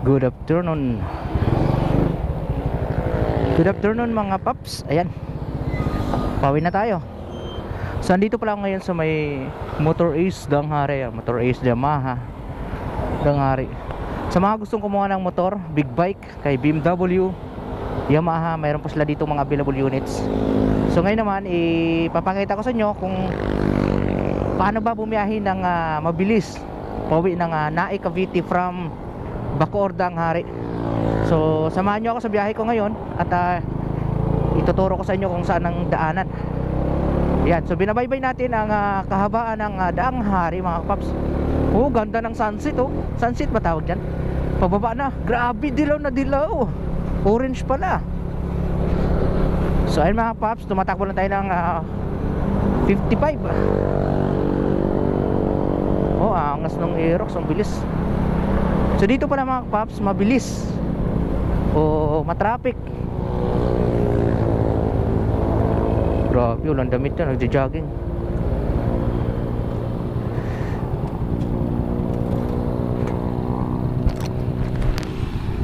Good afternoon. Good afternoon mga paps. Ayan, pauwi na tayo. So andito pala ako ngayon sa may Motor Ace Danghari, Motor Ace Yamaha Danghari. Sa mga gustong kumuha ng motor, big bike, kay BMW, Yamaha, mayroon po sila dito mga available units. So ngayon naman, ipapakita ko sa inyo kung paano ba bumiyahin ng mabilis pauwi ng Naik Cavite from Bacoor Danghari. So samahan nyo ako sa biyahe ko ngayon at ituturo ko sa inyo kung saan ang daanan. Yan, so binabaybay natin ang kahabaan ng Danghari mga paps. Oh, ganda ng sunset oh. Sunset ba tawag dyan? Pababa na, grabe, dilaw na dilaw. Orange pala. So ayun mga paps, tumatakbo na tayo ng 55. Oh, angas ng Aerox, ang bilis. So dito pala mga paps, mabilis o matraffic. Grabe, walang damit na, nagja-jogging.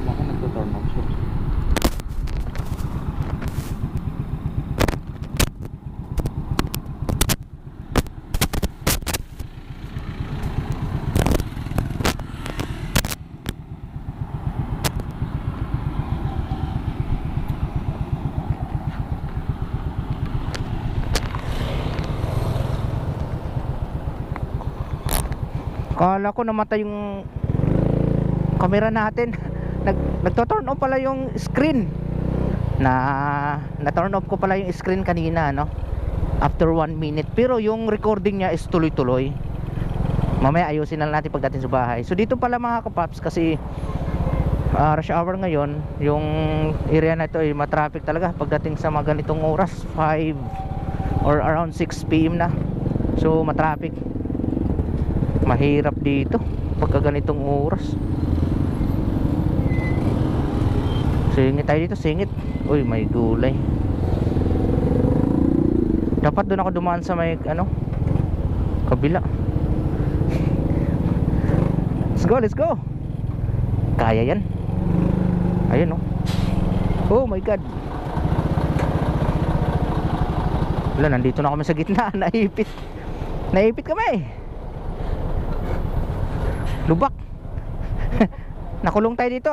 Baka nagtuturn off siya. Kala ko namatay yung camera natin. Nagto-turn off pala yung screen. Na-turn off ko pala yung screen kanina, no? After 1 minute. Pero yung recording niya is tuloy-tuloy. Mamaya ayusin na natin pagdating sa bahay. So dito pala mga kapaps, kasi rush hour ngayon, yung area na ito ay matraffic talaga pagdating sa mga ganitong oras, 5 or around 6 PM na. So matraffic. Mahirap dito pagka ganitong oras. Singit tayo dito, singit. Uy, may gulay. Dapat doon ako dumaan sa may kabila. Let's go, let's go. Kaya yan. Ayun oh my god. Wala, nandito na kami sa gitna. Naipit kami. Lubak. Nakulong tayo dito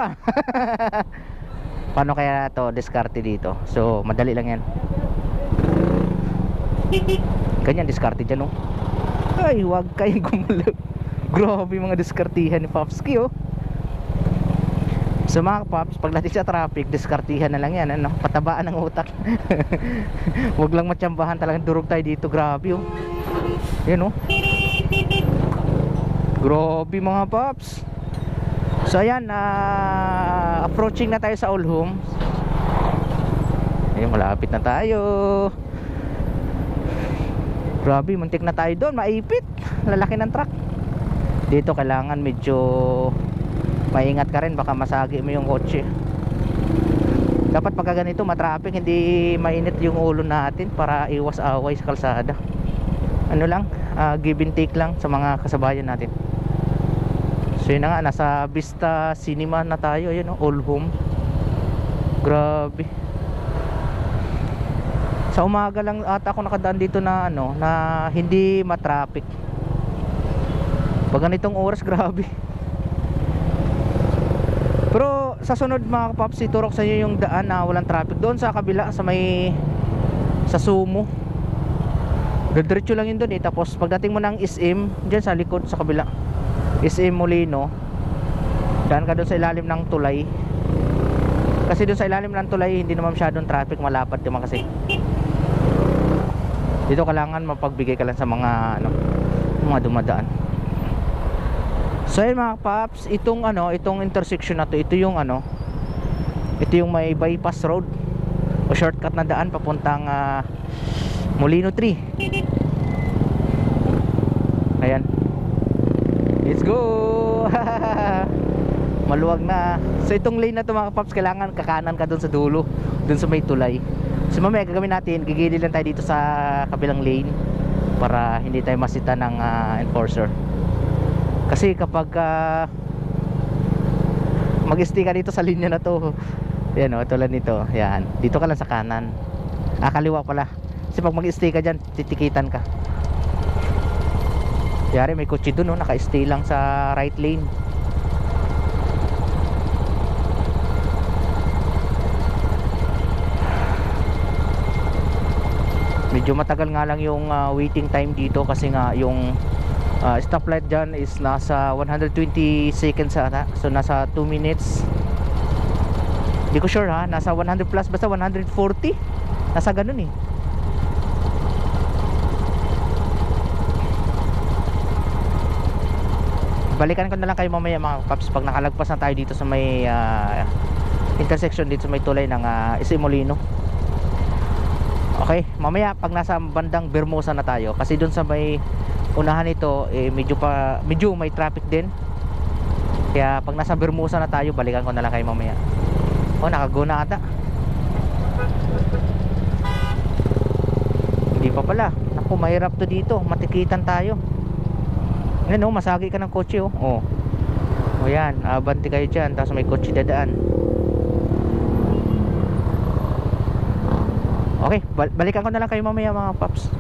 Paano kaya to diskarte dito? So madali lang yan. Ganyan diskarte dyan Ay, huwag kayong gumalaw. Grabe mga diskartihan ni Popski So mga Pops, pagdating sa traffic, diskartihan na lang yan patabaan ng utak. Huwag lang matsambahan, talagang durog tayo dito. Grabe Yan Grabe mga Pops. So ayan, approaching na tayo sa All Homes. Ayun, malapit na tayo. Grabe, muntik na tayo doon. Maipit, lalaki ng truck. Dito kailangan medyo maingat ka rin, baka masagi mo yung kotse. Dapat pagka ganito matraffic, hindi mainit yung ulo natin para iwas away sa kalsada. Ano lang, give and take lang sa mga kasabayan natin. So yun na nga, nasa Vista Cinema na tayo. Ayun All Home. Grabe. Sa umaga lang ata ako nakadaan dito na na hindi matraffic. Pag ganitong oras, grabe. Pero sa sunod mga kapaps, iturok sa inyo yung daan na walang traffic. Doon sa kabila, sa Sumo. Diretso lang yun doon Tapos pagdating mo ng SM, dyan sa likod sa kabila, SM Molino, daan ka doon sa ilalim ng tulay. Kasi doon sa ilalim ng tulay hindi naman masyadong traffic, malapad naman kasi. Dito kailangan mapagbigay ka lang sa mga mga dumadaan. So yun mga paps, itong intersection na to, ito yung ito yung may bypass road o shortcut na daan papuntang Molino 3. Ayan. Let's go. Maluwag na. So itong lane na to mga paps, kailangan kakanan ka dun sa dulo, dun sa may tulay. So mamaya gagawin natin, gigilid lang tayo dito sa kabilang lane para hindi tayo masita ng enforcer. Kasi kapag Mag-stay ka dito sa linya na to. Yan o, tulad nito. Yan, dito ka lang sa kanan. Kaliwa pala. Kasi pag mag-stay ka dyan, titikitan ka. Yari may kotse dun, naka-stay lang sa right lane. Medyo matagal nga lang yung waiting time dito kasi nga yung stoplight dyan is nasa 120 seconds ata. So nasa 2 minutes. Hindi ko sure ha, nasa 100 plus, basta 140. Nasa ganun eh. Balikan ko na lang kayo mamaya mga paps pag nakalagpas na tayo dito sa may intersection dito sa may tulay ng SM Molino. Okay, mamaya pag nasa bandang Bermosa na tayo, kasi doon sa may unahan nito medyo may traffic din. Kaya pag nasa Bermosa na tayo, balikan ko na lang kayo mamaya. Oh, nakago na ata. Hindi pa pala. Naku, mahirap to dito. Matikitan tayo. Yan oh, masagi ka ng kotse oh. Oh. O yan, abanti kayo dyan. Tapos may kotse dadaan. Okay, balikan ko na lang kayo mamaya mga paps.